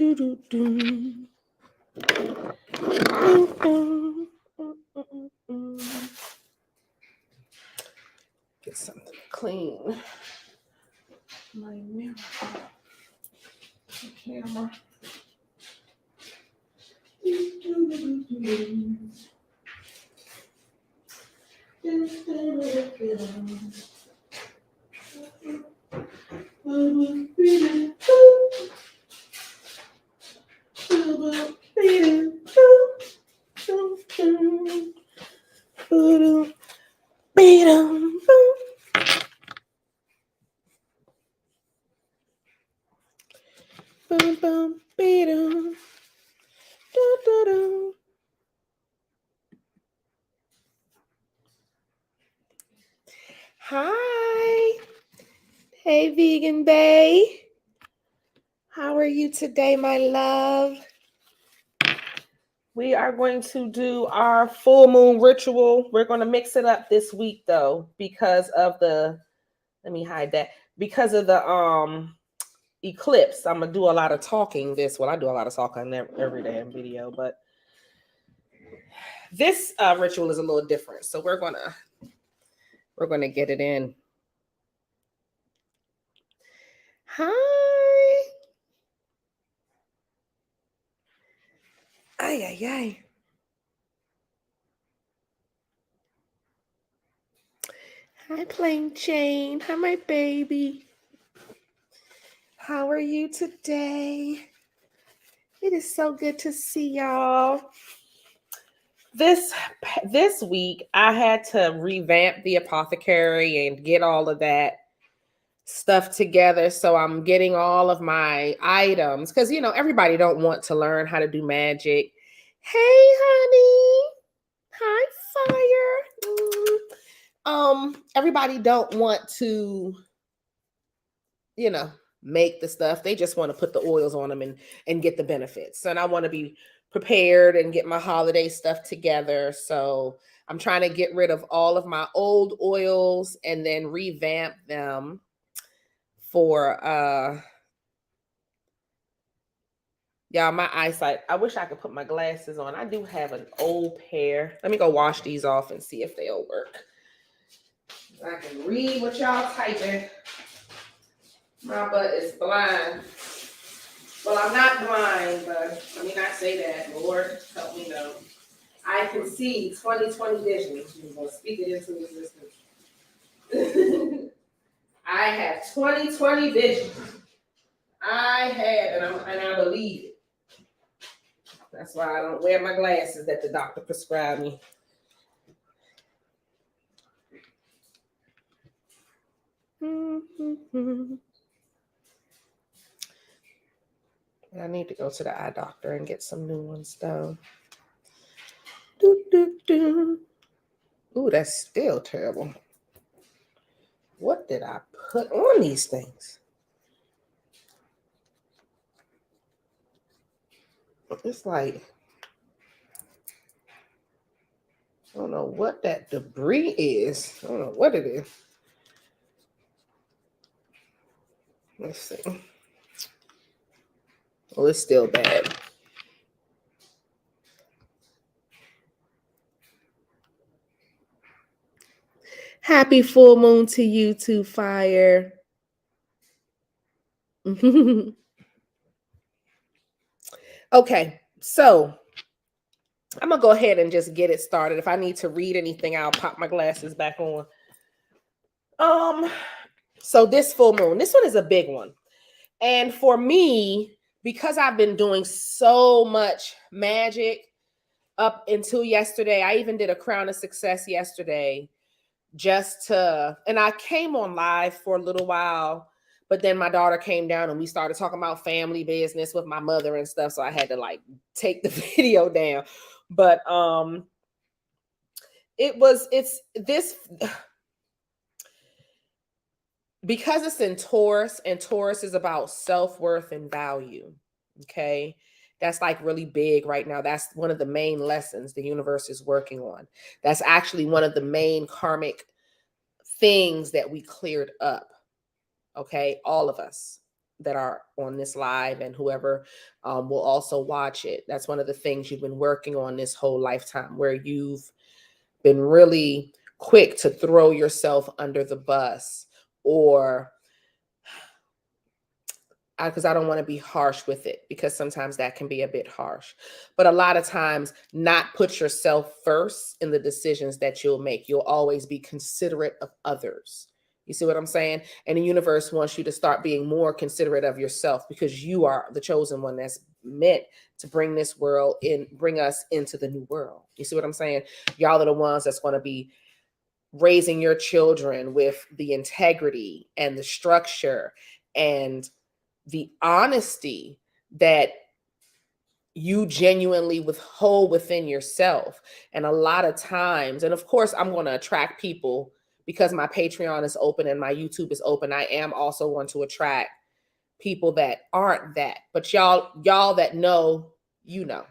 Get something clean. My mirror. The camera. Hi. Hey, Vegan Bae. How are you today, my love? We are going to do our full moon ritual. We're going to mix it up this week, though, because of the, let me hide that, because of the eclipse. I'm going to do a lot of talking this. Well, I do a lot of talking every damn video, but this ritual is a little different. So we're going to get it in. Hi. Ay, ay, ay. Hi, Plain Jane. Hi, my baby. How are you today? It is so good to see y'all. This week, I had to revamp the apothecary and get all of that stuff together. So I'm getting all of my items because, you know, everybody don't want to learn how to do magic. Hey, honey. Hi, fire. Everybody don't want to, you know, make the stuff. They just want to put the oils on them and get the benefits. And I want to be prepared and get my holiday stuff together. So I'm trying to get rid of all of my old oils and then revamp them for y'all, my eyesight. I wish I could put my glasses on. I do have an old pair. Let me go wash these off and see if they'll work. I can read what y'all typing. My butt is blind. Well, I'm not blind, but let me not say that. Lord, help me know. I can see 20/20 vision. I'm going to speak it into existence. I have 20/20 vision. I have, and I believe it. That's why I don't wear my glasses that the doctor prescribed me. I need to go to the eye doctor and get some new ones though. Ooh, that's still terrible. What did I put on these things? It's like, I don't know what that debris is. I don't know what it is. Let's see. Oh, it's still bad. Happy full moon to you too, Fire. Okay, so I'm going to go ahead and just get it started. If I need to read anything, I'll pop my glasses back on. So this full moon, this one is a big one. And for me, because I've been doing so much magic up until yesterday, I even did a Crown of Success yesterday and I came on live for a little while, but then my daughter came down and we started talking about family business with my mother and stuff. So I had to like take the video down. But because it's in Taurus, and Taurus is about self-worth and value. Okay. That's like really big right now. That's one of the main lessons the universe is working on. That's actually one of the main karmic things that we cleared up. Okay. All of us. that are on this live and whoever will also watch it. That's one of the things you've been working on this whole lifetime, where you've been really quick to throw yourself under the bus, or because I don't want to be harsh with it, because sometimes that can be a bit harsh. But a lot of times, not put yourself first in the decisions that you'll make. You'll always be considerate of others. You see what I'm saying? And the universe wants you to start being more considerate of yourself, because you are the chosen one that's meant to bring this world in, bring us into the new world. You see what I'm saying? Y'all are the ones that's going to be raising your children with the integrity and the structure and the honesty that you genuinely withhold within yourself. And a lot of times, and of course, I'm going to attract people because my Patreon is open and my YouTube is open. I am also going to attract people that aren't that. But y'all that know, you know.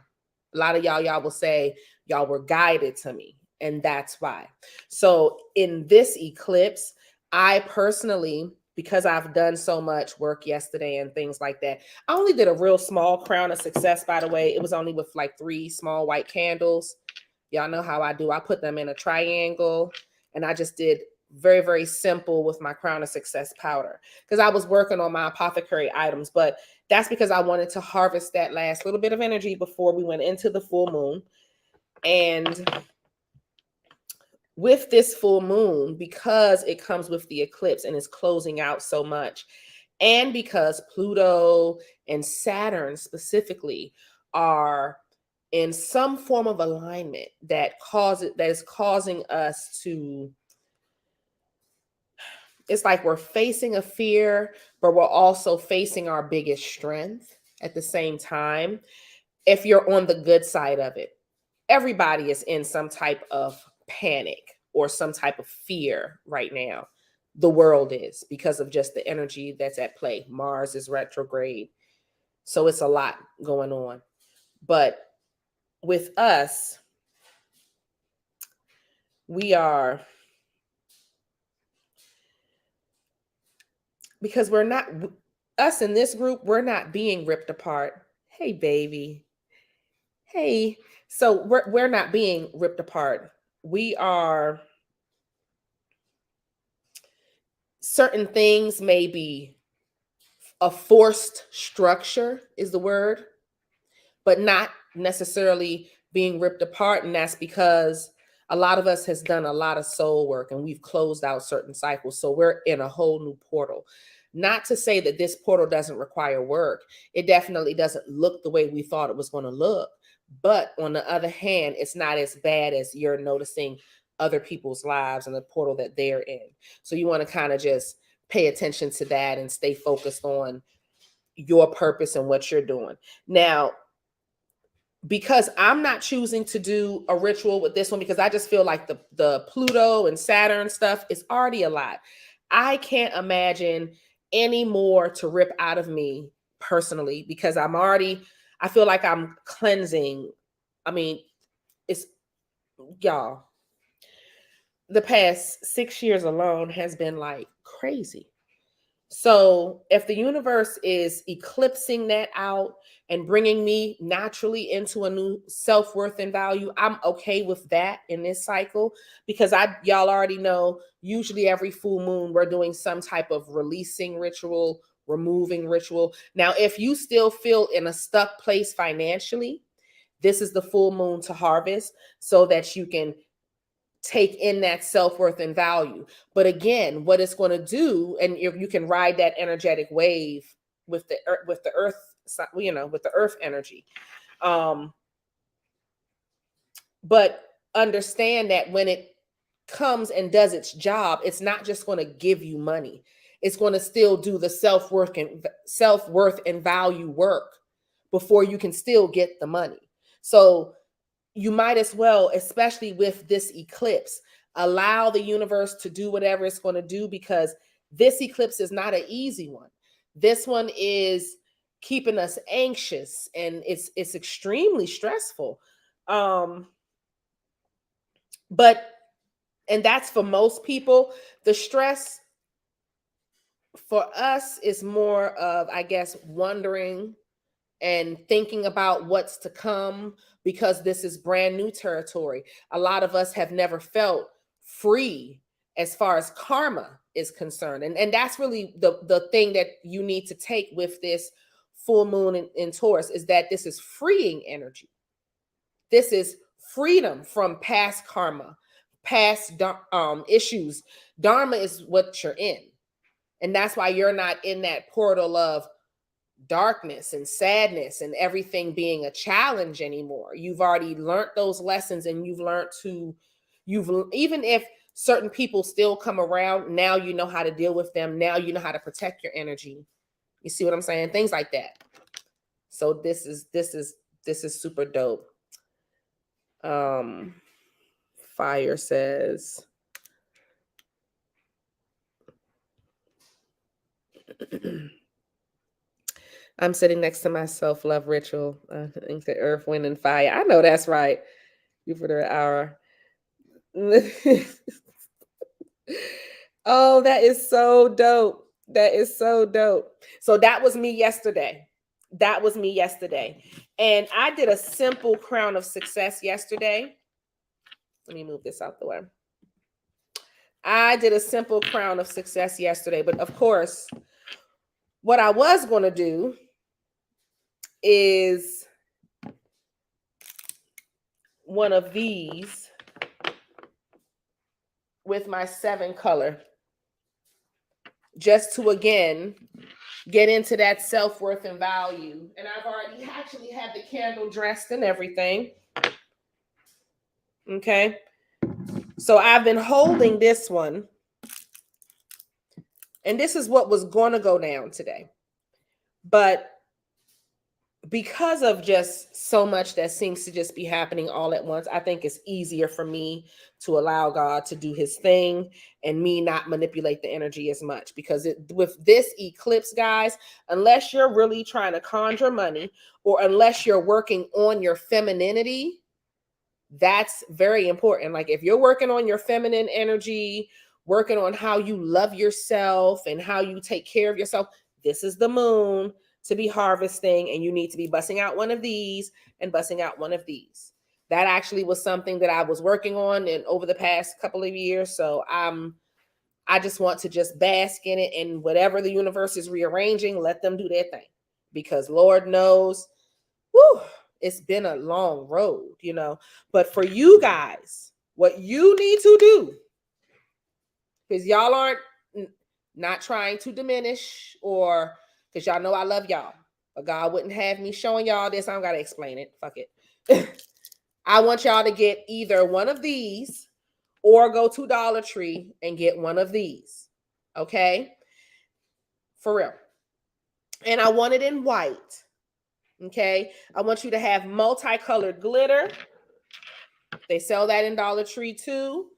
A lot of y'all will say y'all were guided to me, and that's why. So in this eclipse, I personally, because I've done so much work yesterday and things like that, I only did a real small crown of success, by the way. It was only with like 3 small white candles. Y'all know how I do. I put them in a triangle, and I just did very, very simple with my crown of success powder, because I was working on my apothecary items. But that's because I wanted to harvest that last little bit of energy before we went into the full moon. And with this full moon, because it comes with the eclipse and is closing out so much, and because Pluto and Saturn specifically are in some form of alignment that is causing us to, it's like we're facing a fear, but we're also facing our biggest strength at the same time. If you're on the good side of it, everybody is in some type of panic or some type of fear right now. The world is, because of just the energy that's at play. Mars is retrograde. So it's a lot going on. But with us, we are, because we're not, us in this group, we're not being ripped apart. Hey, baby. Hey. So we're not being ripped apart. We are, certain things may be a forced structure is the word, but not necessarily being ripped apart. And that's because a lot of us has done a lot of soul work and we've closed out certain cycles. So we're in a whole new portal. Not to say that this portal doesn't require work. It definitely doesn't look the way we thought it was going to look. But on the other hand, it's not as bad as you're noticing other people's lives and the portal that they're in. So you want to kind of just pay attention to that and stay focused on your purpose and what you're doing. Now, because I'm not choosing to do a ritual with this one, because I just feel like the Pluto and Saturn stuff is already a lot. I can't imagine any more to rip out of me personally, because I feel like I'm cleansing. I mean, it's, y'all, the past 6 years alone has been like crazy. So if the universe is eclipsing that out and bringing me naturally into a new self-worth and value, I'm okay with that in this cycle, because y'all already know, usually every full moon we're doing some type of releasing ritual, removing ritual. Now, if you still feel in a stuck place financially, this is the full moon to harvest, so that you can take in that self-worth and value. But again, what it's going to do, and you can ride that energetic wave with the earth, with the earth energy. But understand that when it comes and does its job, it's not just going to give you money. It's going to still do the self-worth and value work before you can still get the money. So you might as well, especially with this eclipse, allow the universe to do whatever it's going to do, because this eclipse is not an easy one. This one is keeping us anxious, and it's extremely stressful. But and that's for most people. The stress for us, it's more of, I guess, wondering and thinking about what's to come, because this is brand new territory. A lot of us have never felt free as far as karma is concerned. And that's really the thing that you need to take with this full moon in Taurus, is that this is freeing energy. This is freedom from past karma, past issues. Dharma is what you're in. And that's why you're not in that portal of darkness and sadness and everything being a challenge anymore. You've already learned those lessons, and even if certain people still come around, now you know how to deal with them. Now you know how to protect your energy. You see what I'm saying? Things like that. So this is super dope. Fire says, I'm sitting next to my self-love ritual. I think the earth, wind, and fire. I know that's right. You for the hour. Oh, that is so dope. That is so dope. So that was me yesterday. And I did a simple crown of success yesterday. Let me move this out the way. I did a simple crown of success yesterday, but of course, what I was going to do is one of these with my 7 color, just to again get into that self-worth and value. And I've already actually had the candle dressed and everything. Okay. So I've been holding this one, and this is what was going to go down today. But because of just so much that seems to just be happening all at once, I think it's easier for me to allow God to do his thing and me not manipulate the energy as much. Because with this eclipse, guys, unless you're really trying to conjure money, or unless you're working on your femininity, that's very important. Like if you're working on your feminine energy, working on how you love yourself and how you take care of yourself, this is the moon to be harvesting, and you need to be busting out one of these and busting out one of these. That actually was something that I was working on over the past couple of years. So I just want to just bask in it, and whatever the universe is rearranging, let them do their thing, because Lord knows, whew, it's been a long road, but for you guys, what you need to do, because y'all aren't not trying to diminish, or because y'all know I love y'all, but God wouldn't have me showing y'all this. I don't got to explain it. Fuck it. I want y'all to get either one of these or go to Dollar Tree and get one of these. Okay? For real. And I want it in white. Okay? I want you to have multicolored glitter. They sell that in Dollar Tree too.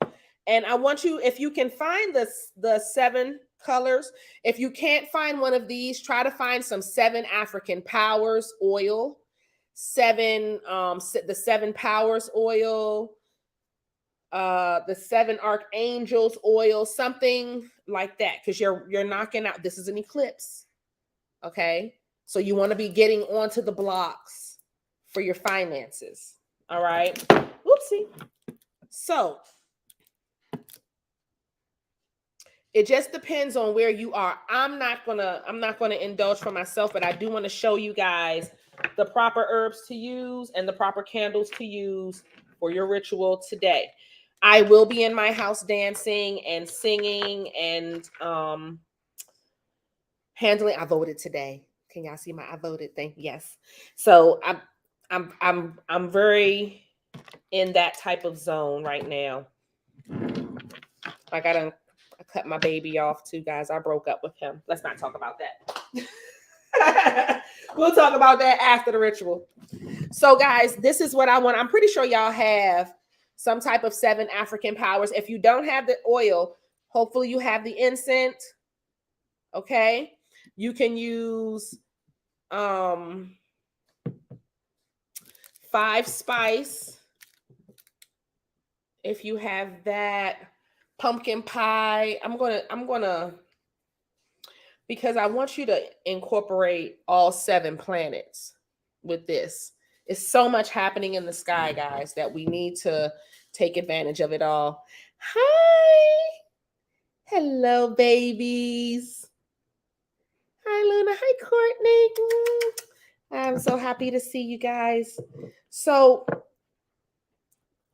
And I want you, if you can find the 7 colors, if you can't find one of these, try to find some 7 African Powers oil, the 7 Powers oil, the 7 Archangels oil, something like that, because you're knocking out. This is an eclipse, okay? So you want to be getting onto the blocks for your finances. All right. Oopsie. So it just depends on where you are. I'm not gonna indulge for myself, but I do want to show you guys the proper herbs to use and the proper candles to use for your ritual today. I will be in my house dancing and singing and handling. I voted today. Can y'all see I voted thing? Yes. So I'm very in that type of zone right now. I cut my baby off too, guys. I broke up with him. Let's not talk about that. We'll talk about that after the ritual. So, guys, this is what I want. I'm pretty sure y'all have some type of 7 African Powers. If you don't have the oil, hopefully you have the incense. Okay. You can use 5 spice. If you have that, pumpkin pie. I'm gonna because I want you to incorporate all 7 planets with this. It's so much happening in the sky, guys, that we need to take advantage of it all. Hi. Hello, babies. Hi, Luna. Hi, Courtney. I'm so happy to see you guys. So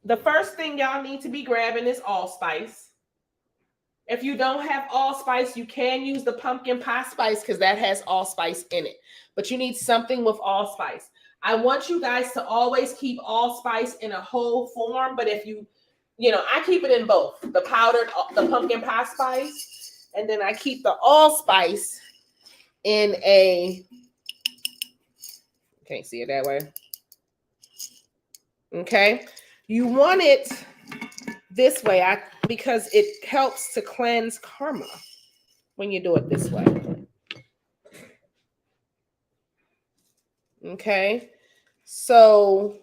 the first thing y'all need to be grabbing is allspice. If you don't have allspice, you can use the pumpkin pie spice because that has allspice in it. But you need something with allspice. I want you guys to always keep allspice in a whole form. But if you I keep it in both. The powdered, the pumpkin pie spice. And then I keep the allspice in a, can't see it that way. Okay. You want it this way because it helps to cleanse karma when you do it this way. Okay, so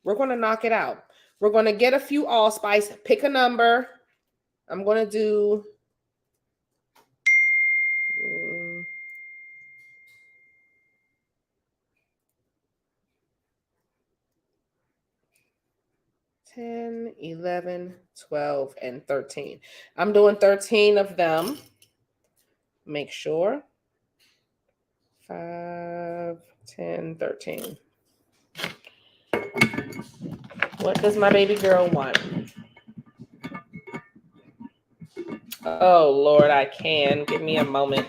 we're going to knock it out. We're going to get a few allspice. Pick a number. I'm going to do 10, 11, 12, and 13. I'm doing 13 of them. Make sure. 5, 10, 13. What does my baby girl want? Oh, Lord, I can. Give me a moment.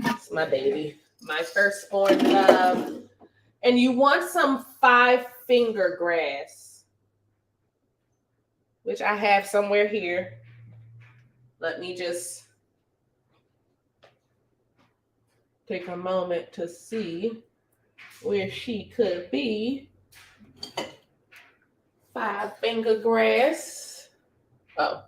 It's my baby. My firstborn love. And you want some 5-finger grass, which I have somewhere here. Let me just take a moment to see where she could be. 5-finger grass. Oh.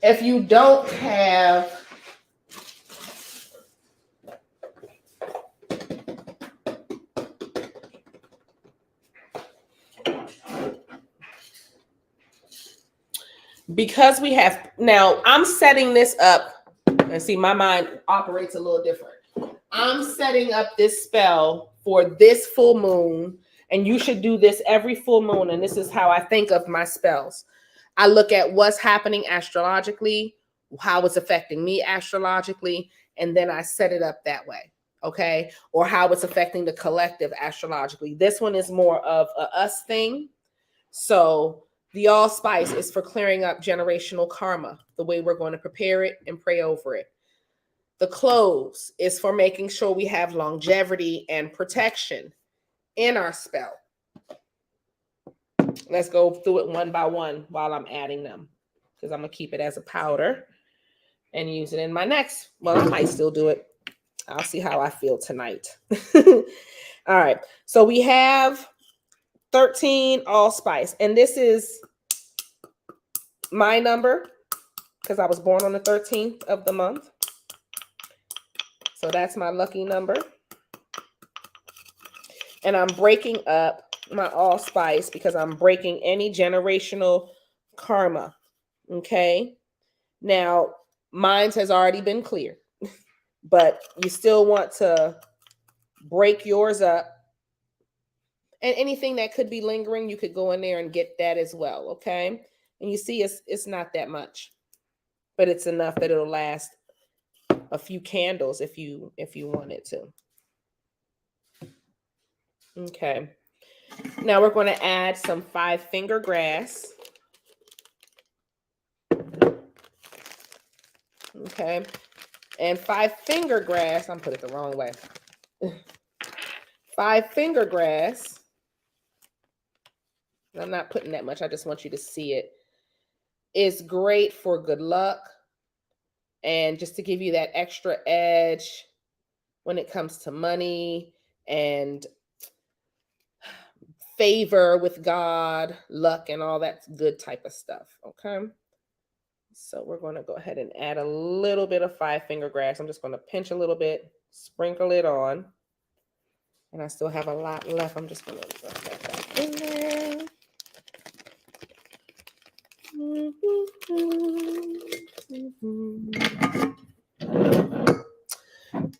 If you don't have because we have now, I'm setting this up and see my mind operates a little different. I'm setting up this spell for this full moon, and you should do this every full moon. And this is how I think of my spells. I look at what's happening astrologically, how it's affecting me astrologically, and then I set it up that way. Okay. Or how it's affecting the collective astrologically. This one is more of a us thing. So the allspice is for clearing up generational karma, the way we're going to prepare it and pray over it. The cloves is for making sure we have longevity and protection in our spell. Let's go through it one by one while I'm adding them, because I'm going to keep it as a powder and use it in my next. Well, I might still do it. I'll see how I feel tonight. All right. So we have 13 allspice, and this is my number because I was born on the 13th of the month. So that's my lucky number. And I'm breaking up my allspice because I'm breaking any generational karma. Okay. Now, mine has already been cleared, but you still want to break yours up. And anything that could be lingering, you could go in there and get that as well. Okay. And you see, it's not that much, but it's enough that it'll last a few candles if you wanted to. Okay. Now we're going to add some 5-finger grass. Okay. And 5-finger grass, I'm putting it the wrong way. 5-finger grass. I'm not putting that much. I just want you to see it. It's great for good luck and just to give you that extra edge when it comes to money and favor with God, luck, and all that good type of stuff. Okay. So we're going to go ahead and add a little bit of 5-finger grass. I'm just going to pinch a little bit, sprinkle it on. And I still have a lot left. I'm just going to put that back in there.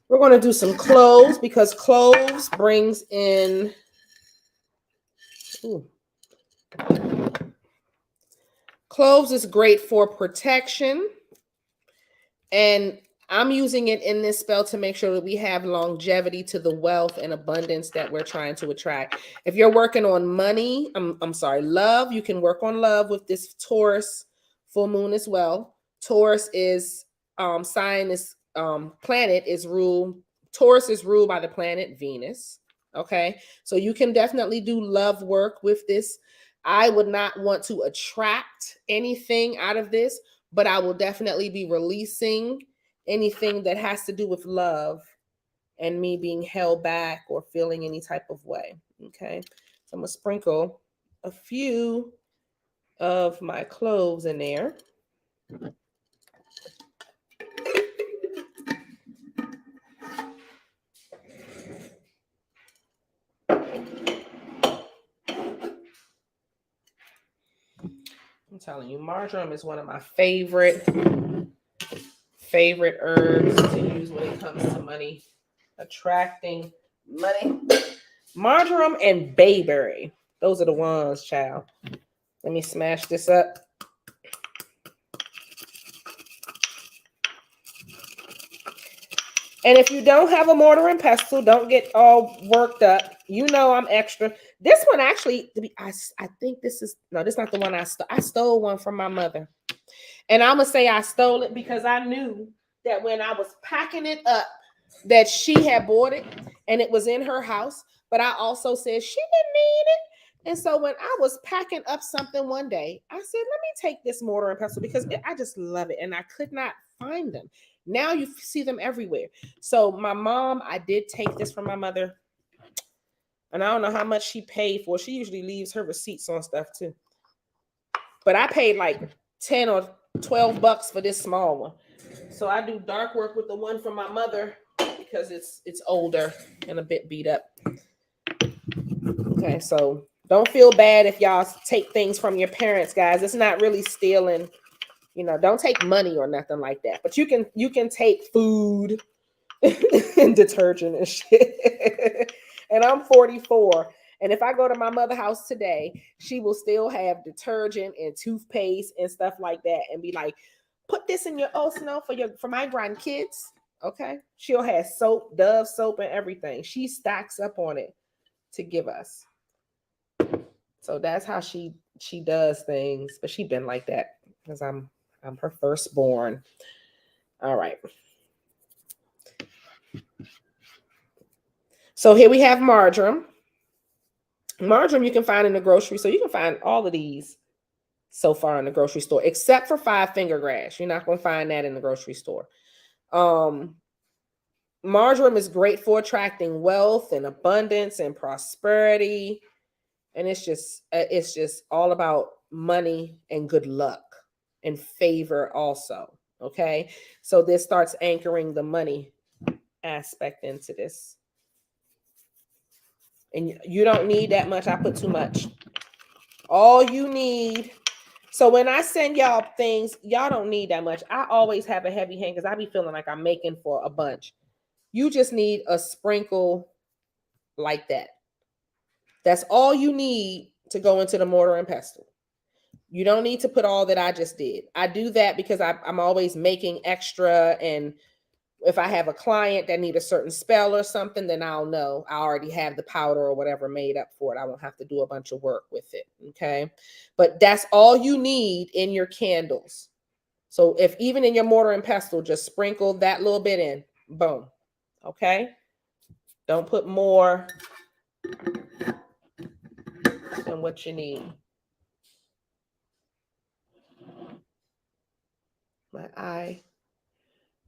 We're going to do some cloves because cloves brings in... Ooh. Cloves is great for protection. And I'm using it in this spell to make sure that we have longevity to the wealth and abundance that we're trying to attract. If you're working on money, love, you can work on love with this Taurus full moon as well. Taurus is planet is ruled. Taurus is ruled by the planet Venus. Okay, so you can definitely do love work with this. I would not want to attract anything out of this, but I will definitely be releasing anything that has to do with love and me being held back or feeling any type of way. Okay, so I'm gonna sprinkle a few of my cloves in there. I'm telling you, marjoram is one of my favorite herbs to use when it comes to money, attracting money. Marjoram and bayberry. Those are the ones, child. Let me smash this up. And if you don't have a mortar and pestle, don't get all worked up. You know I'm extra. This one actually, I think this is, no, this is not the one I stole. I stole one from my mother. And I'm going to say I stole it because I knew that when I was packing it up, that she had bought it and it was in her house. But I also said she didn't need it. And so when I was packing up something one day, I said, let me take this mortar and pestle because I just love it. And I could not find them. Now you see them everywhere. So my mom, I did take this from my mother. And I don't know how much she paid for. She usually leaves her receipts on stuff too. But I paid like 10 or 12 bucks for this small one. So I do dark work with the one from my mother because it's older and a bit beat up. Okay, so don't feel bad if y'all take things from your parents, guys. It's not really stealing. You know, don't take money or nothing like that. But you can take food and detergent and shit. And I'm 44. And if I go to my mother's house today, she will still have detergent and toothpaste and stuff like that and be like, put this in your arsenal for my grandkids. Okay. She'll have soap, Dove soap, and everything. She stacks up on it to give us. So that's how she does things. But she been like that because I'm her firstborn. All right. So here we have marjoram. Marjoram you can find in the grocery. So you can find all of these so far in the grocery store, except for 5-finger grass. You're not going to find that in the grocery store. Marjoram is great for attracting wealth and abundance and prosperity. And it's just all about money and good luck and favor also. Okay. So this starts anchoring the money aspect into this. And you don't need that much. I put too much. All you need. So when I send y'all things, y'all don't need that much. I always have a heavy hand because I be feeling like I'm making for a bunch. You just need a sprinkle like that. That's all you need to go into the mortar and pestle. You don't need to put all that I just did. I do that because I'm always making extra, and if I have a client that need a certain spell or something, then I'll know I already have the powder or whatever made up for it. I won't have to do a bunch of work with it. Okay. But that's all you need in your candles. So if even in your mortar and pestle, just sprinkle that little bit in, boom. Okay. Don't put more than what you need.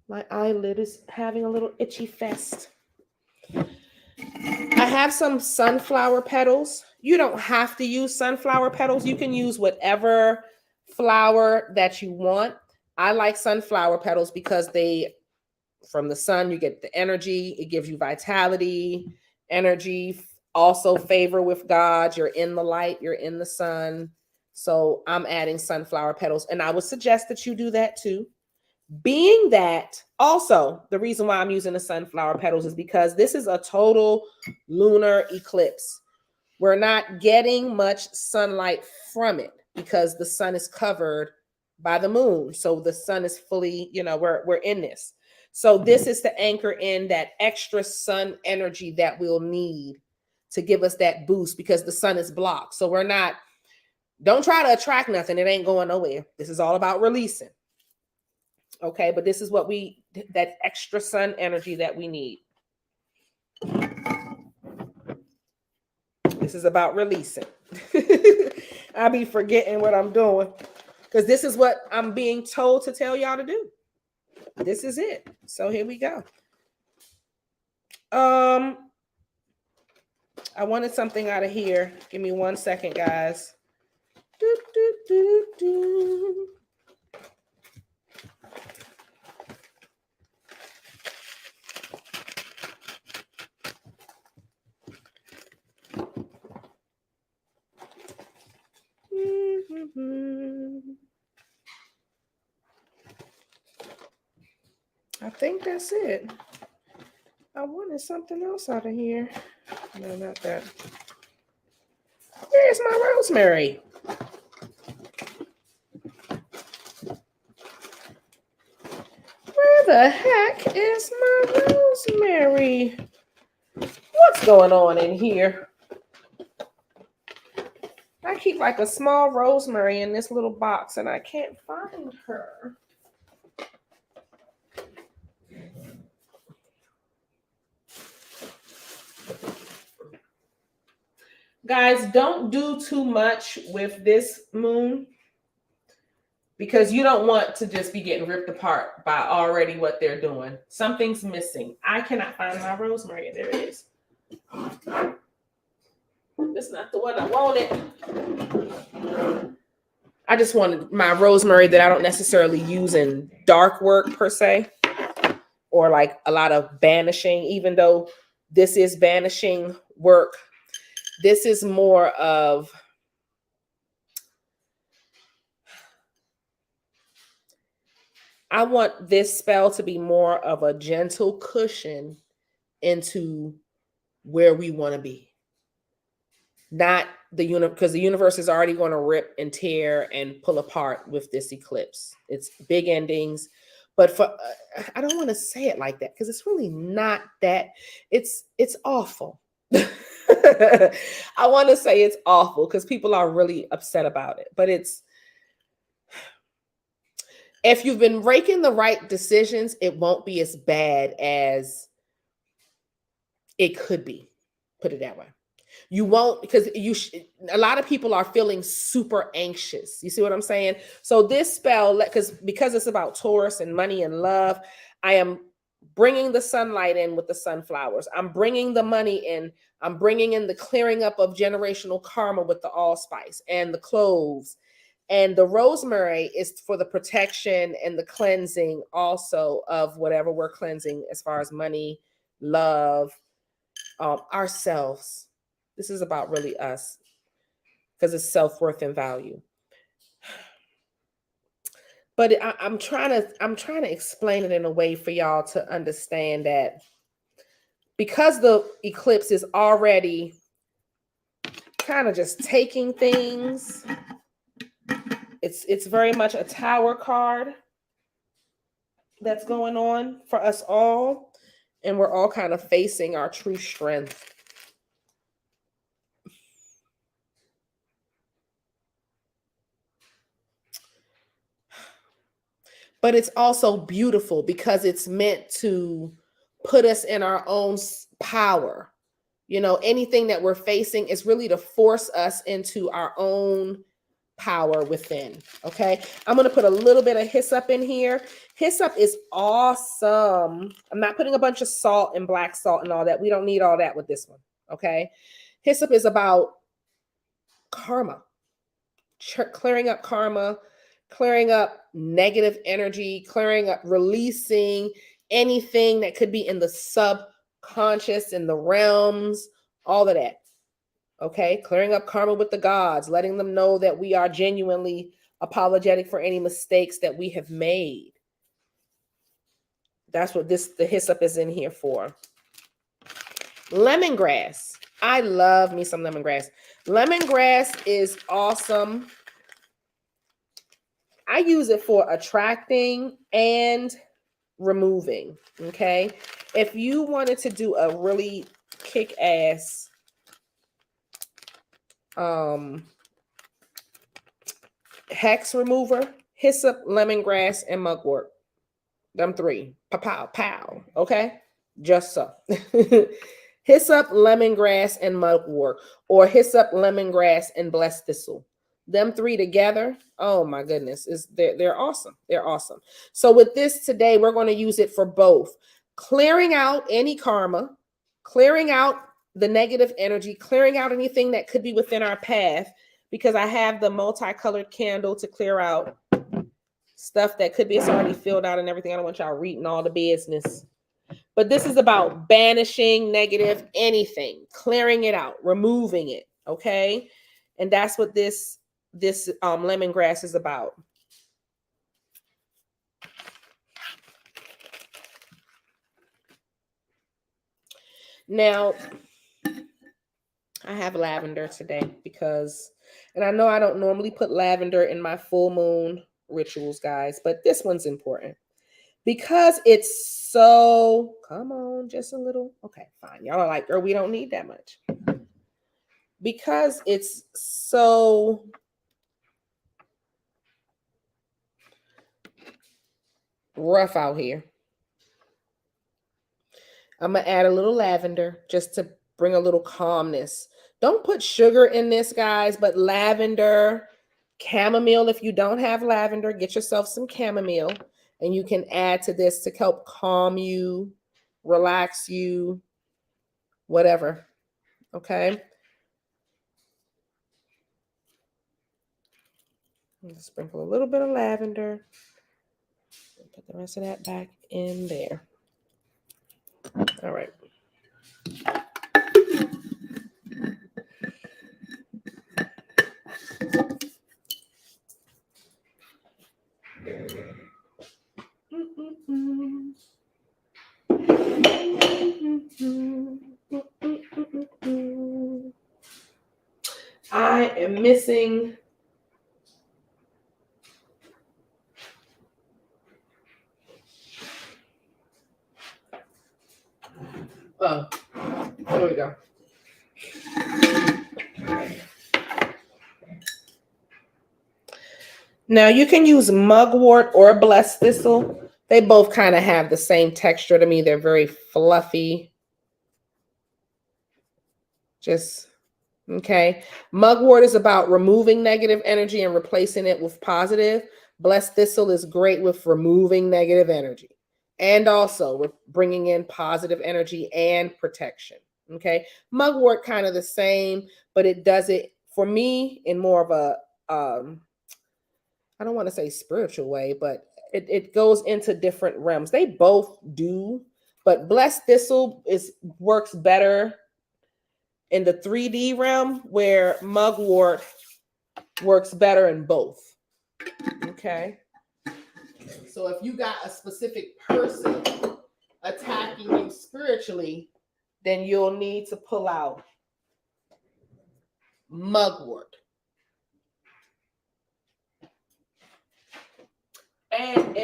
My eyelid is having a little itchy fest. I have some sunflower petals. You don't have to use sunflower petals. You can use whatever flower that you want. I like sunflower petals because from the sun, you get the energy. It gives you vitality energy, also favor with God. You're in the light, you're in the sun. So I'm adding sunflower petals, and I would suggest that you do that too. Being that, also the reason why I'm using the sunflower petals is because this is a total lunar eclipse. We're not getting much sunlight from it because the sun is covered by the moon. So the sun is fully, we're in this. So this is to anchor in that extra sun energy that we'll need to give us that boost because the sun is blocked. So don't try to attract nothing. It ain't going nowhere. This is all about releasing. Okay, but this is that extra sun energy that we need. This is about releasing. I'll be forgetting what I'm doing because this is what I'm being told to tell y'all to do. This is it. So here we go. I wanted something out of here. Give me 1 second, guys. I think that's it. I wanted something else out of here. No, not that. Where's my rosemary? Where the heck is my rosemary? What's going on in here? I keep like a small rosemary in this little box and I can't find her. Guys, don't do too much with this moon because you don't want to just be getting ripped apart by already what they're doing. Something's missing. I cannot find my rosemary. There it is. It's not the one I wanted. I just wanted my rosemary that I don't necessarily use in dark work per se, or like a lot of banishing, even though this is banishing work. This is more of I want this spell to be more of a gentle cushion into where we want to be. Not the universe, because the universe is already going to rip and tear and pull apart with this eclipse. It's big endings. But I don't want to say it like that because it's really not that. It's awful. I want to say it's awful because people are really upset about it. But if you've been making the right decisions, it won't be as bad as it could be. Put it that way. You won't, because a lot of people are feeling super anxious. You see what I'm saying? So this spell, because it's about Taurus and money and love, I am bringing the sunlight in with the sunflowers. I'm bringing the money in. I'm bringing in the clearing up of generational karma with the allspice and the cloves. And the rosemary is for the protection and the cleansing also of whatever we're cleansing as far as money, love, ourselves. This is about really us because it's self-worth and value. But I'm trying to explain it in a way for y'all to understand that because the eclipse is already kind of just taking things, it's very much a Tower card that's going on for us all, and we're all kind of facing our true strength. But it's also beautiful because it's meant to put us in our own power. Anything that we're facing is really to force us into our own power within. Okay. I'm going to put a little bit of hyssop in here. Hyssop is awesome. I'm not putting a bunch of salt and black salt and all that. We don't need all that with this one. Okay. Hyssop is about karma, clearing up karma, clearing up negative energy, clearing up, releasing anything that could be in the conscious in the realms, all of that. Okay, clearing up karma with the gods, letting them know that we are genuinely apologetic for any mistakes that we have made. That's what the hyssop is in here for. Lemongrass. I love me some lemongrass. Lemongrass is awesome. I use it for attracting and removing. Okay, if you wanted to do a really kick-ass hex remover, hyssop, lemongrass, and mugwort. Them three. Pow, pow, pow. Okay? Just so. Hyssop, lemongrass, and mugwort. Or hyssop, lemongrass, and blessed thistle. Them three together, oh my goodness, they're awesome. They're awesome. So with this today, we're going to use it for both. Clearing out any karma, clearing out the negative energy, clearing out anything that could be within our path, because I have the multicolored candle to clear out stuff that could be, it's already filled out and everything. I don't want y'all reading all the business. But this is about banishing negative anything, clearing it out, removing it, okay? And that's what this lemongrass is about. Now, I have lavender today because, and I know I don't normally put lavender in my full moon rituals, guys, but this one's important because it's so, come on, just a little. Okay, fine. Y'all are like, girl, we don't need that much. Because it's so rough out here, I'm going to add a little lavender just to bring a little calmness. Don't put sugar in this, guys, but lavender, chamomile. If you don't have lavender, get yourself some chamomile and you can add to this to help calm you, relax you, whatever. Okay. Sprinkle a little bit of lavender. Put the rest of that back in there. All right. I am missing oh, there we go. Now you can use mugwort or blessed thistle. They both kind of have the same texture to me. They're very fluffy. Just, okay. Mugwort is about removing negative energy and replacing it with positive. Blessed thistle is great with removing negative energy and also with bringing in positive energy and protection. Okay. Mugwort kind of the same, but it does it for me in more of a, I don't want to say spiritual way, but it goes into different realms. They both do, but blessed thistle works better in the 3D realm, where mugwort works better in both. Okay. So if you got a specific person attacking you spiritually, then you'll need to pull out mugwort. And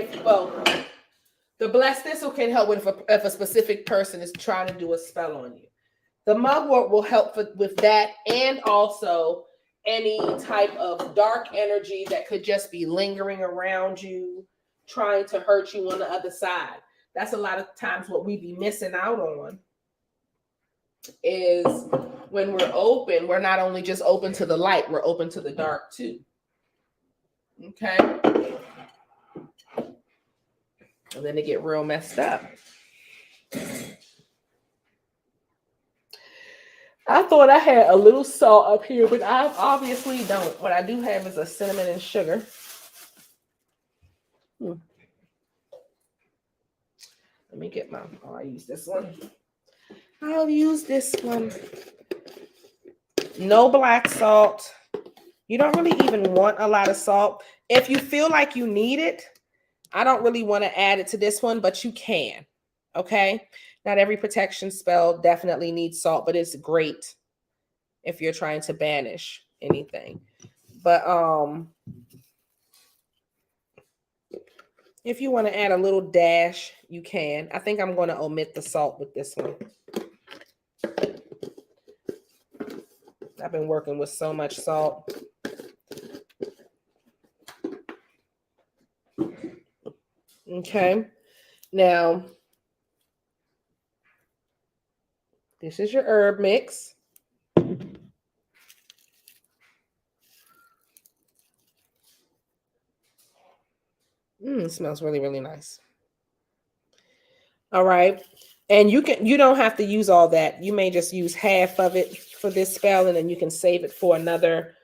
the blessed thistle can help if a specific person is trying to do a spell on you. The mugwort will help with that, and also any type of dark energy that could just be lingering around you, trying to hurt you on the other side. That's a lot of times what we be missing out on, is when we're open, we're not only just open to the light, we're open to the dark too. Okay. And then they get real messed up. I thought I had a little salt up here, but I obviously don't. What I do have is a cinnamon and sugar. Let me get I use this one. I'll use this one. No black salt. You don't really even want a lot of salt. If you feel like you need it, I don't really want to add it to this one, but you can. Okay. Not every protection spell definitely needs salt, but it's great if you're trying to banish anything. But if you want to add a little dash, you can. I think I'm going to omit the salt with this one. I've been working with so much salt. Okay. Now, this is your herb mix. It smells really, really nice. All right. And you don't have to use all that. You may just use half of it for this spell, and then you can save it for another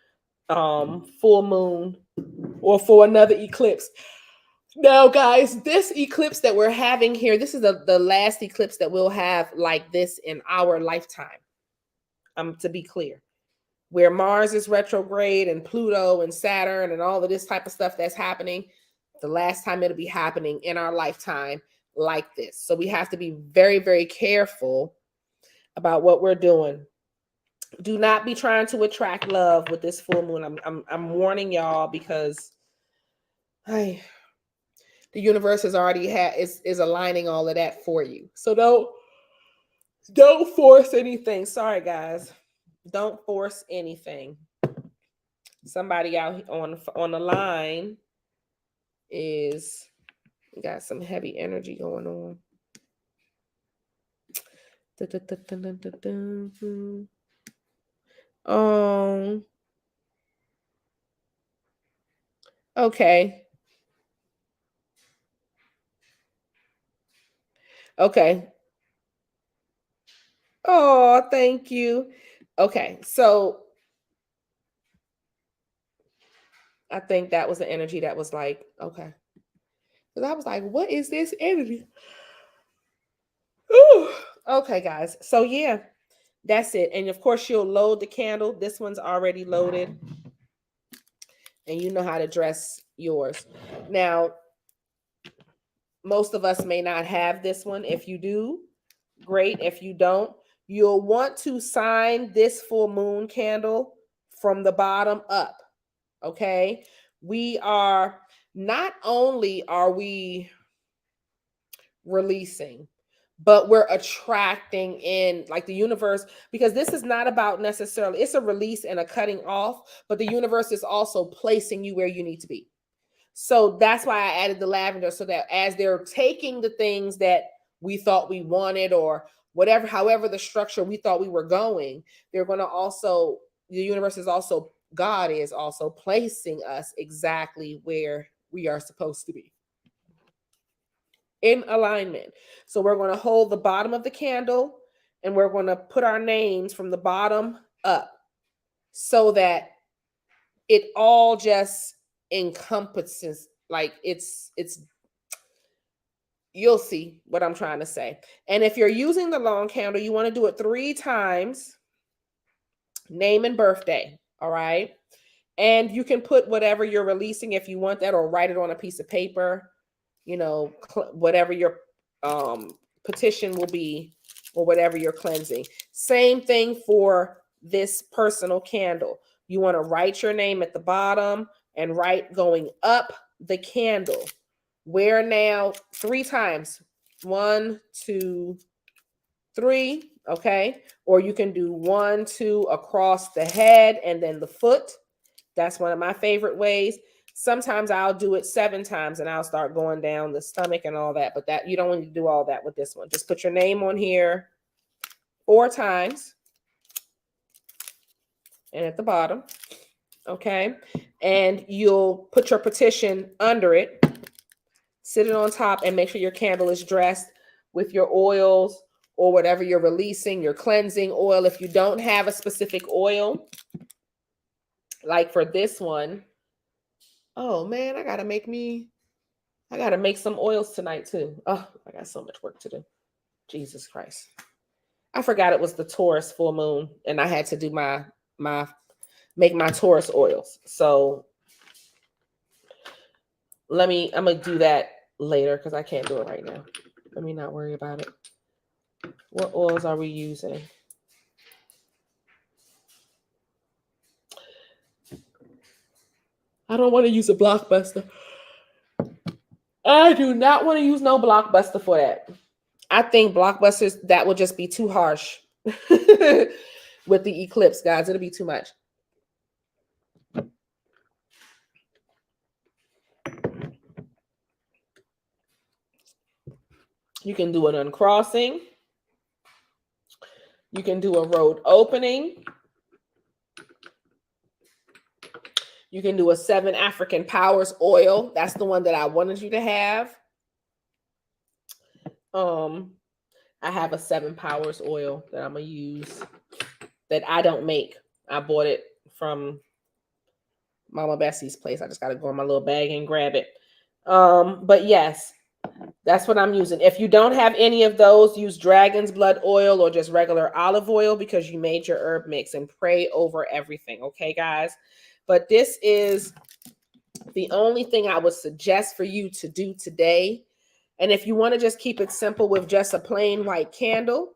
full moon or for another eclipse. Now, guys, this eclipse that we're having here, this is the last eclipse that we'll have like this in our lifetime. To be clear, where Mars is retrograde and Pluto and Saturn and all of this type of stuff that's happening, the last time it'll be happening in our lifetime like this. So we have to be very, very careful about what we're doing. Do not be trying to attract love with this full moon. I'm warning y'all, because the universe has already is aligning all of that for you. So don't force anything. Sorry, guys. Don't force anything. Somebody out on the line is got some heavy energy going on. Okay. Okay. Oh, thank you. Okay, so I think that was the energy that was like, okay. Because I was like, what is this energy? Ooh. Okay, guys. So yeah, that's it. And of course, you'll load the candle. This one's already loaded. And you know how to dress yours. Now, most of us may not have this one. If you do, great. If you don't, you'll want to sign this full moon candle from the bottom up. Okay. We are not only are we releasing, but we're attracting in, like, the universe, because this is not about necessarily, it's a release and a cutting off, but the universe is also placing you where you need to be. So that's why I added the lavender, so that as they're taking the things that we thought we wanted, or whatever, however the structure we thought we were going, they're going to also, the universe is also, God is also placing us exactly where we are supposed to be, in alignment. So we're going to hold the bottom of the candle, and we're going to put our names from the bottom up, so that it all just encompasses, like it's you'll see what I'm trying to say. And if you're using the long candle, you want to do it 3 times, name and birthday. All right. And you can put whatever you're releasing if you want that, or write it on a piece of paper, whatever your petition will be, or whatever you're cleansing. Same thing for this personal candle. You want to write your name at the bottom and write going up the candle. Wear now 3 times. 1, 2, 3. Okay. Or you can do 1, 2 across the head and then the foot. That's one of my favorite ways. Sometimes I'll do it 7 times, and I'll start going down the stomach and all that. But that, you don't need to do all that with this one. Just put your name on here 4 times and at the bottom. Okay. And you'll put your petition under it, sit it on top, and make sure your candle is dressed with your oils or whatever you're releasing, your cleansing oil. If you don't have a specific oil, like for this one, oh man, I gotta make some oils tonight too. Oh, I got so much work to do. Jesus Christ. I forgot it was the Taurus full moon, and I had to do make my Taurus oils. So I'm gonna do that later because I can't do it right now. Let me not worry about it. What oils are we using? I don't want to use a Blockbuster. I do not want to use no Blockbuster for that. I think Blockbusters, that would just be too harsh with the eclipse, guys. It'll be too much. You can do an uncrossing. You can do a road opening. You can do a 7 African Powers oil. That's the one that I wanted you to have. I have a 7 Powers oil that I'm going to use that I don't make. I bought it from Mama Bessie's place. I just got to go in my little bag and grab it. But yes, that's what I'm using. If you don't have any of those, use dragon's blood oil or just regular olive oil because you made your herb mix, and pray over everything. Okay, guys? But this is the only thing I would suggest for you to do today. And if you want to just keep it simple with just a plain white candle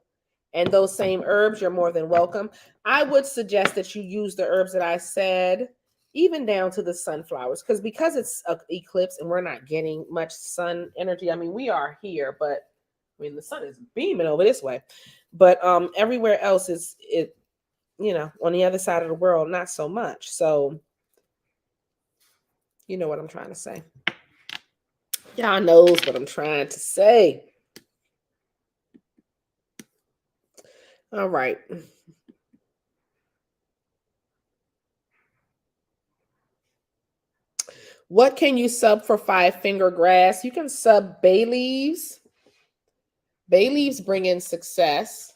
and those same herbs, you're more than welcome. I would suggest that you use the herbs that I said, even down to the sunflowers, because it's an eclipse and we're not getting much sun energy. I mean, we are here, but I mean, the sun is beaming over this way. But everywhere else is, on the other side of the world, not so much. So, you know what I'm trying to say. Y'all knows what I'm trying to say. All right. What can you sub for 5-finger grass? You can sub bay leaves. Bay leaves bring in success.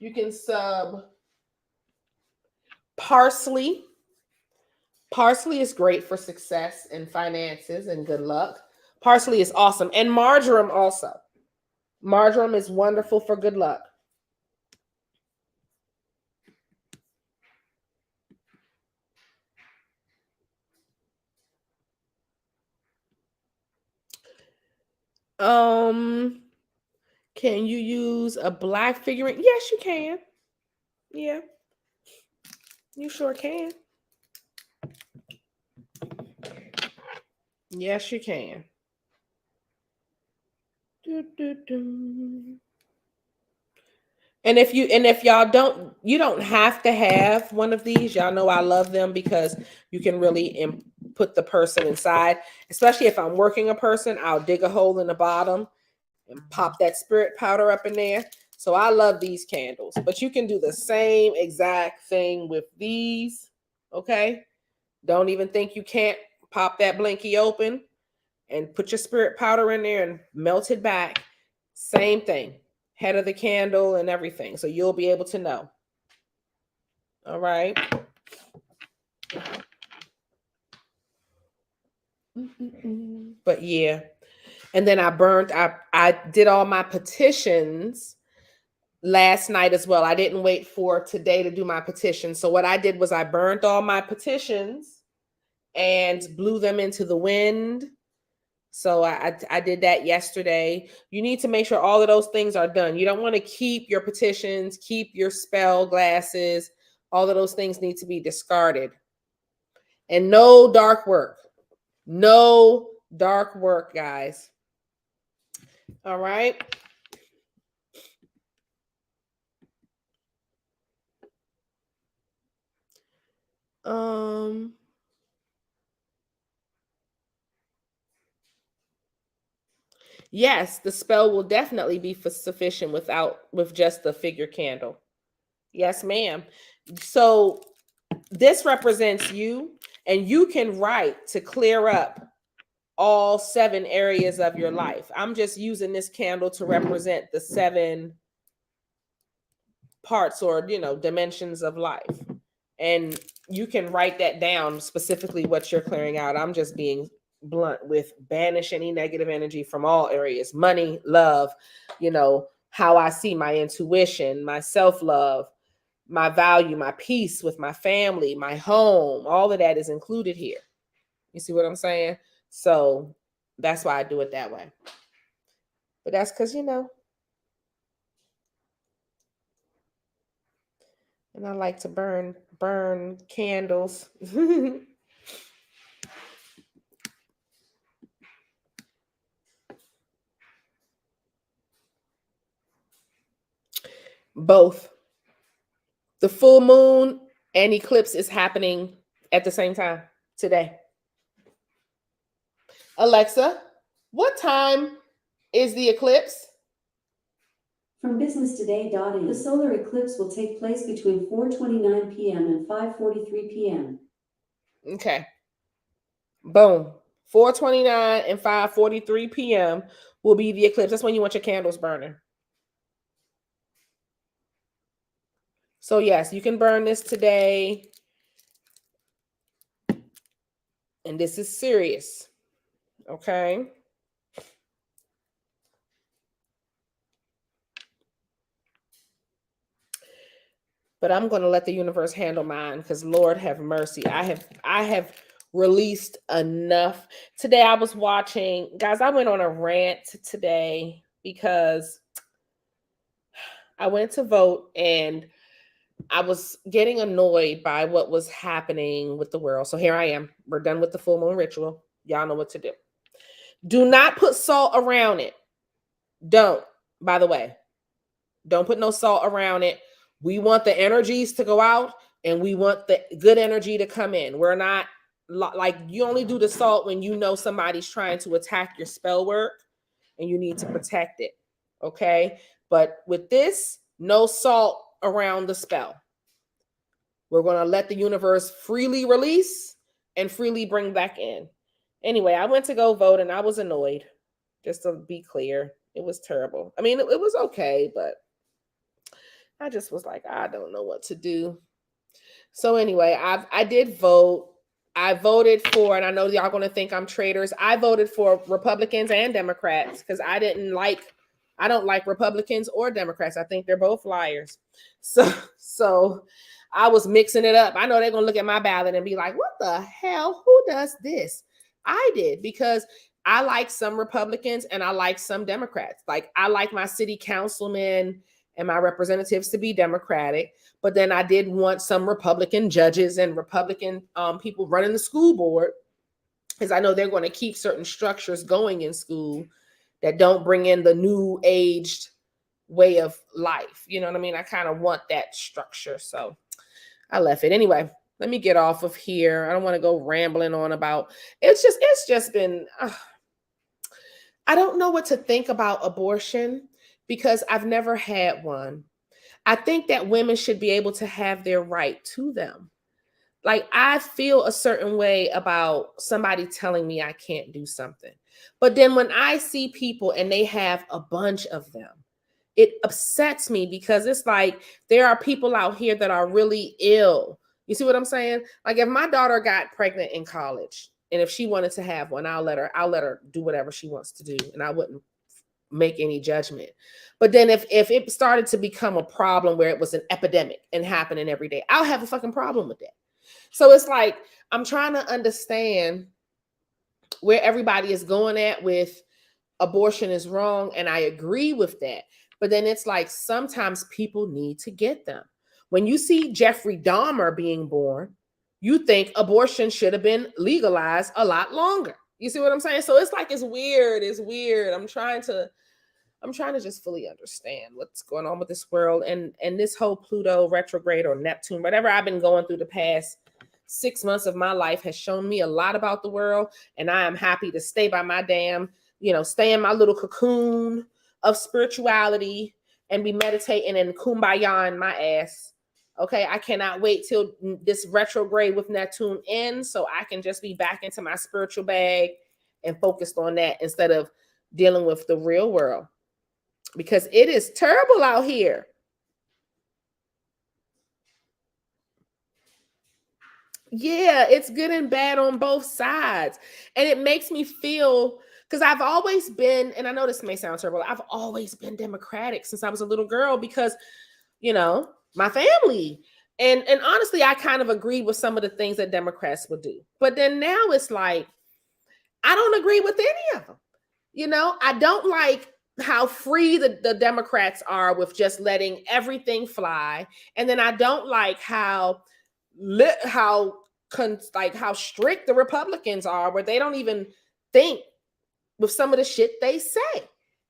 You can sub parsley. Parsley is great for success and finances and good luck. Parsley is awesome. And marjoram also. Marjoram is wonderful for good luck. Can you use a black figurine? Yes, you can. Yeah. You sure can. Yes, you can. And if y'all you don't have to have one of these. Y'all know I love them because you can really put the person inside. Especially if I'm working a person, I'll dig a hole in the bottom and pop that spirit powder up in there. So I love these candles. But you can do the same exact thing with these. Okay? Don't even think you can't pop that blinky open and put your spirit powder in there and melt it back. Same thing. Head of the candle and everything. So you'll be able to know. All right. But yeah. And then I did all my petitions last night as well. I didn't wait for today to do my petitions. So what I did was I burned all my petitions and blew them into the wind. So I did that yesterday. You need to make sure all of those things are done. You don't want to keep your petitions, keep your spell glasses. All of those things need to be discarded. And no dark work. No dark work, guys. All right. Yes, the spell will definitely be sufficient with just the figure candle. Yes, ma'am. So this represents you, and you can write to clear up all 7 areas of your life. I'm just using this candle to represent the 7 parts or, dimensions of life. And you can write that down specifically what you're clearing out. I'm just being blunt with banish any negative energy from all areas: money, love, how I see my intuition, my self-love, my value, my peace with my family, my home, all of that is included here. You see what I'm saying? So that's why I do it that way. But that's because, and I like to burn candles. Both. The full moon and eclipse is happening at the same time today. Alexa, what time is the eclipse? From businesstoday.in, the solar eclipse will take place between 4:29 p.m. and 5:43 p.m. Okay. Boom. 4:29 and 5:43 p.m. will be the eclipse. That's when you want your candles burning. So yes, you can burn this today. And this is serious. Okay. But I'm going to let the universe handle mine because Lord have mercy. I have released enough. Today I was watching, guys, I went on a rant today because I went to vote and I was getting annoyed by what was happening with the world. So here I am. We're done with the full moon ritual. Y'all know what to do. Do not put salt around it. Don't, by the way. Don't put no salt around it. We want the energies to go out and we want the good energy to come in. We're not like, you only do the salt when you know somebody's trying to attack your spell work and you need to protect it. Okay. But with this, no salt around the spell. We're going to let the universe freely release and freely bring back in. Anyway, I went to go vote and I was annoyed. Just to be clear, it was terrible. I mean, it was okay, but I just was like, I don't know what to do. So anyway, I did vote. I voted for, and I know y'all gonna think I'm traitors. I voted for Republicans and Democrats because I don't like Republicans or Democrats. I think they're both liars. So I was mixing it up. I know they're gonna look at my ballot and be like, what the hell? Who does this? I did because I like some Republicans and I like some Democrats. Like I like my city councilmen and my representatives to be Democratic, but then I did want some Republican judges and Republican people running the school board, because I know they're going to keep certain structures going in school that don't bring in the new aged way of life. You know what I mean? I kind of want that structure. So I left it. Anyway, let me get off of here. I don't want to go rambling on about, it's just been, I don't know what to think about abortion because I've never had one. I think that women should be able to have their right to them. Like I feel a certain way about somebody telling me I can't do something. But then when I see people and they have a bunch of them, it upsets me because it's like there are people out here that are really ill. You see what I'm saying? Like if my daughter got pregnant in college and if she wanted to have one, I'll let her do whatever she wants to do and I wouldn't make any judgment. But then if it started to become a problem where it was an epidemic and happening every day, I'll have a fucking problem with that. So it's like I'm trying to understand where everybody is going at with abortion is wrong, and I agree with that. But then it's like sometimes people need to get them. When you see Jeffrey Dahmer being born, you think abortion should have been legalized a lot longer. You see what I'm saying? So it's like it's weird. It's weird. I'm trying to just fully understand what's going on with this world and this whole Pluto retrograde or Neptune, whatever I've been going through the past 6 months of my life has shown me a lot about the world. And I am happy to stay by my damn, stay in my little cocoon of spirituality and be meditating and kumbaya in my ass. Okay, I cannot wait till this retrograde with Neptune ends so I can just be back into my spiritual bag and focused on that instead of dealing with the real world. Because it is terrible out here. Yeah, it's good and bad on both sides. And it makes me feel Because I've always been, and I know this may sound terrible, I've always been Democratic since I was a little girl because, you know, my family. And honestly, I kind of agreed with some of the things that Democrats would do. But then now it's like, I don't agree with any of them. You know, I don't like how free the Democrats are with just letting everything fly. And then I don't like how strict the Republicans are, where they don't even think with some of the shit they say.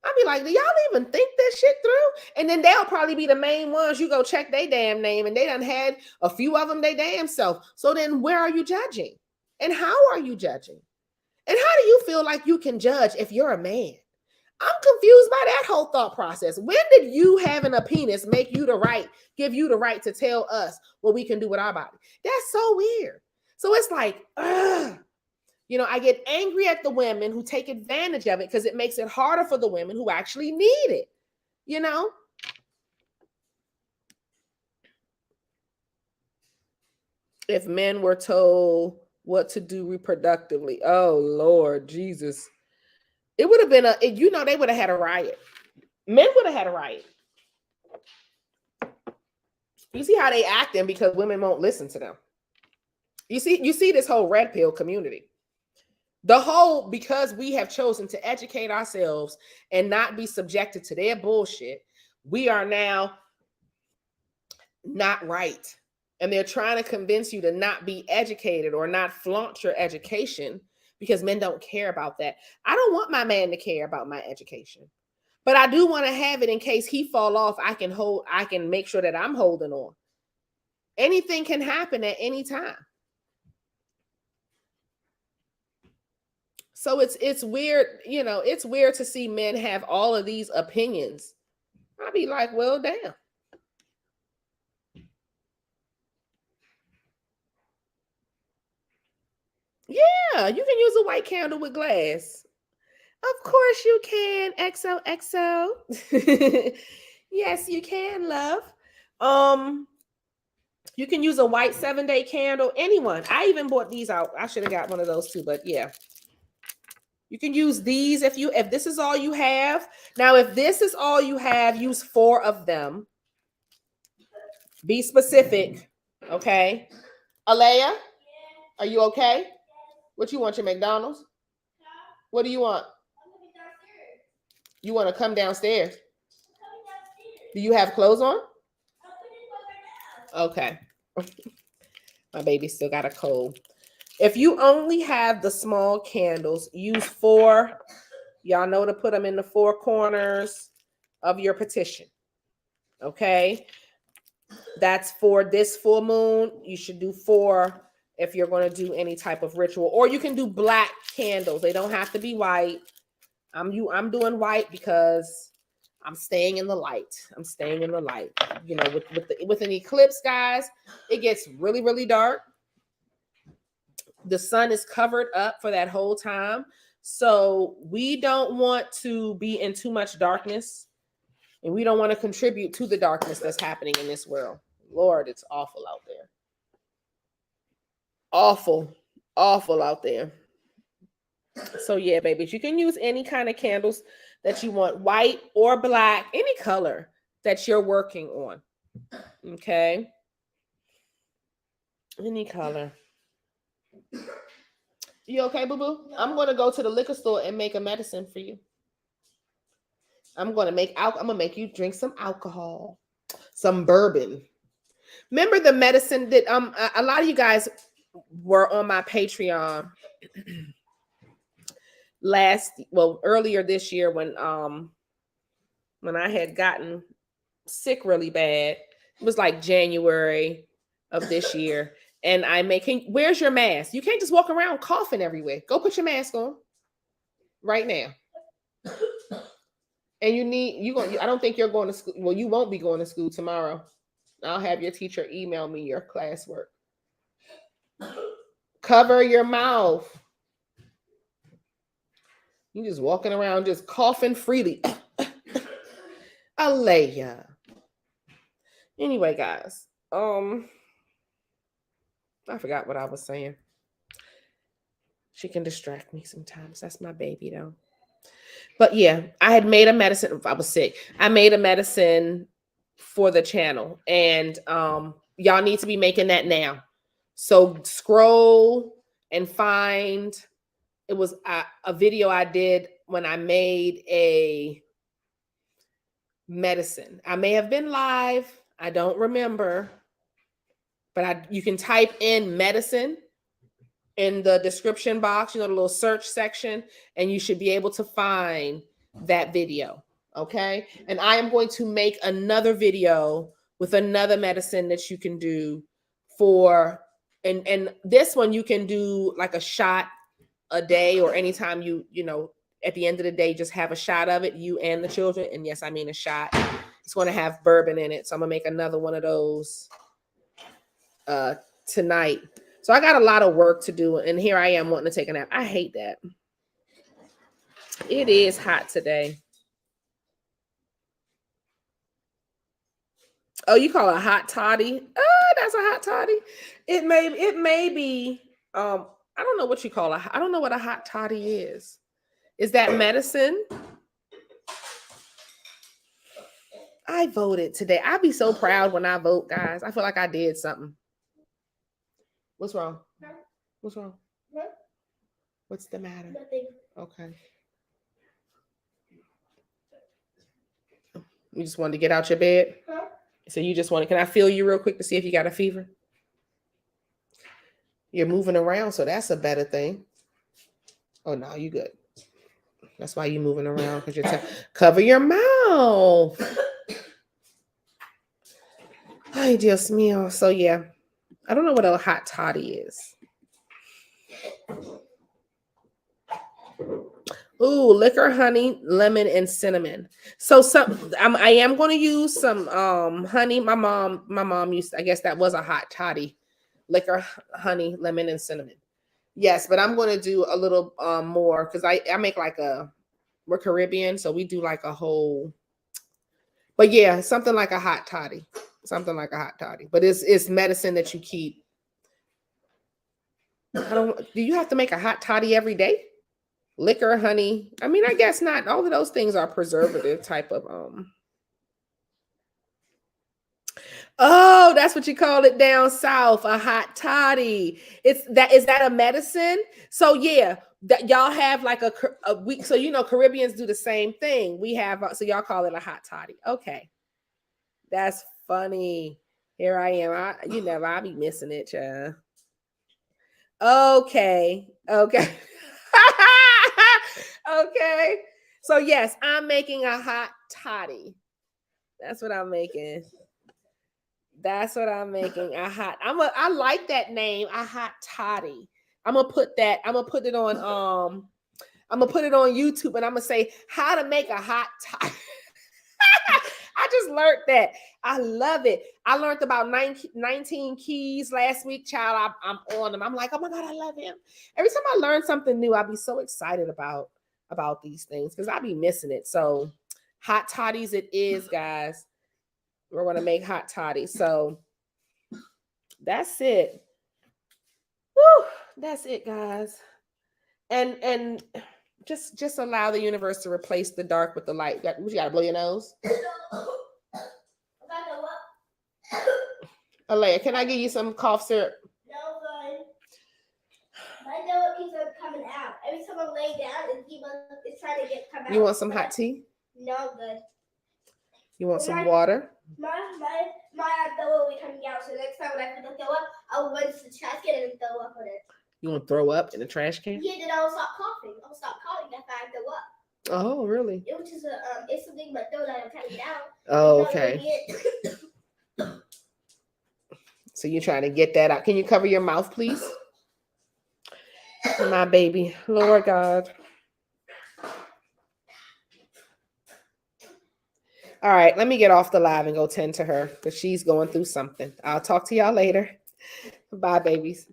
I'd be like, do y'all even think this shit through? And then they'll probably be the main ones. You go check their damn name, and they done had a few of them they damn self. So then where are you judging? And how are you judging? And how do you feel like you can judge if you're a man? I'm confused by that whole thought process. When did you having a penis give you the right to tell us what we can do with our body? That's so weird. So it's like, ugh. You know, I get angry at the women who take advantage of it because it makes it harder for the women who actually need it, you know? If men were told what to do reproductively, oh, Lord Jesus. It would have been they would have had a riot. Men would have had a riot. You see how they acting because women won't listen to them. You see this whole red pill community. Because we have chosen to educate ourselves and not be subjected to their bullshit, we are now not right. And they're trying to convince you to not be educated or not flaunt your education because men don't care about that. I don't want my man to care about my education, but I do want to have it in case he fall off. I can make sure that I'm holding on. Anything can happen at any time. So it's weird, you know, it's weird to see men have all of these opinions. I'd be like, well, damn. Yeah, you can use a white candle with glass. Of course you can, XOXO. Yes, you can, love. You can use a white 7-day candle. Anyone. I even bought these out. I should have got one of those too, but yeah. You can use these if this is all you have. Now, if this is all you have, use 4 of them. Be specific, okay? Alea, are you okay? What you want, your McDonald's? What do you want? You want to come downstairs? Do you have clothes on? Okay. My baby still got a cold. If you only have the small candles, use 4. Y'all know to put them in the 4 corners of your petition. Okay? That's for this full moon. You should do 4 if you're going to do any type of ritual. Or you can do black candles. They don't have to be white. I'm doing white because I'm staying in the light. I'm staying in the light. You know, with an eclipse, guys, it gets really, really dark. The sun is covered up for that whole time. So we don't want to be in too much darkness, and we don't want to contribute to the darkness that's happening in this world. Lord, it's awful out there. Awful, awful out there. So yeah, babies, you can use any kind of candles that you want, white or black, any color that you're working on. Okay? Any color. You okay, boo-boo? I'm going to go to the liquor store and make a medicine for you. I'm going to make you drink some alcohol, some bourbon. Remember the medicine that a lot of you guys were on my Patreon earlier this year when I had gotten sick really bad. It was like January of this year. And where's your mask? You can't just walk around coughing everywhere. Go put your mask on right now. And I don't think you're going to school. Well, you won't be going to school tomorrow. I'll have your teacher email me your classwork. Cover your mouth. You just walking around just coughing freely. Alea. Anyway, guys. I forgot what I was saying. She can distract me sometimes. That's my baby, though. But yeah, I had made a medicine. I was sick. I made a medicine for the channel, and y'all need to be making that now. So scroll and find. It was a video I did when I made a medicine. I may have been live. I don't remember, but you can type in medicine in the description box, the little search section, and you should be able to find that video. Okay. And I am going to make another video with another medicine that you can do for, and this one you can do like a shot a day, or anytime at the end of the day, just have a shot of it, you and the children. And yes, I mean a shot. It's going to have bourbon in it. So I'm going to make another one of those tonight. So I got a lot of work to do, and here I am wanting to take a nap. I hate that. It is hot today. Oh, you call it a hot toddy? Oh, that's a hot toddy. It may be. I don't know what you call it. I don't know what a hot toddy is. Is that medicine? I voted today. I'd be so proud when I vote, guys. I feel like I did something. What's wrong? What's wrong? What's the matter? Nothing. Okay. You just wanted to get out your bed? Huh? So you just wanted, can I feel you real quick to see if you got a fever? You're moving around, so that's a better thing. Oh, no, you good. That's why you're moving around, because you're cover your mouth. Ay, Dios mío. So yeah, I don't know what a hot toddy is. Ooh, liquor, honey, lemon, and cinnamon. So I am going to use some honey. My mom used, I guess that was a hot toddy. Liquor, honey, lemon, and cinnamon. Yes, but I'm going to do a little more, because I make like we're Caribbean, so we do like a whole. But yeah, something like a hot toddy. Something like a hot toddy. But it's medicine that you keep. Do you have to make a hot toddy every day? Liquor, honey. I mean, I guess not. All of those things are preservative type of Oh, that's what you call it down south, a hot toddy. Is that a medicine? So yeah, that y'all have like a week. So Caribbeans do the same thing. We have so y'all call it a hot toddy. Okay, that's funny. Here I am. I'll be missing it, child. Okay. Okay. Okay. So yes, I'm making a hot toddy. That's what I'm making. That's what I'm making. I like that name, a hot toddy. I'm gonna put it on YouTube, and I'm gonna say how to make a hot toddy. I just learned that. I love it. I learned about 19 keys last week, child. I'm on them. I'm like, oh my God, I love him. Every time I learn something new, I'll be so excited about these things, because I'll be missing it. So hot toddies it is, guys. We're going to make hot toddies. So that's it. Woo, that's it, guys. And just allow the universe to replace the dark with the light. You got to blow your nose? Alea, can I give you some cough syrup? No, good. My nose keeps on coming out. Every time I lay down, it's trying to come out. You want some hot tea? No, good. You want some water? My throw will be coming out. So next time when I feel like throw up, I'll rinse the trash can and throw up on it. You want to throw up in the trash can? Yeah, then I'll stop coughing. I'll stop coughing if I throw up. Oh, really? It was just it's something in my throat that I'm trying to get out. Oh, okay. So you're trying to get that out. Can you cover your mouth, please? My baby. Lord God. All right, let me get off the live and go tend to her, because she's going through something. I'll talk to y'all later. Bye, babies.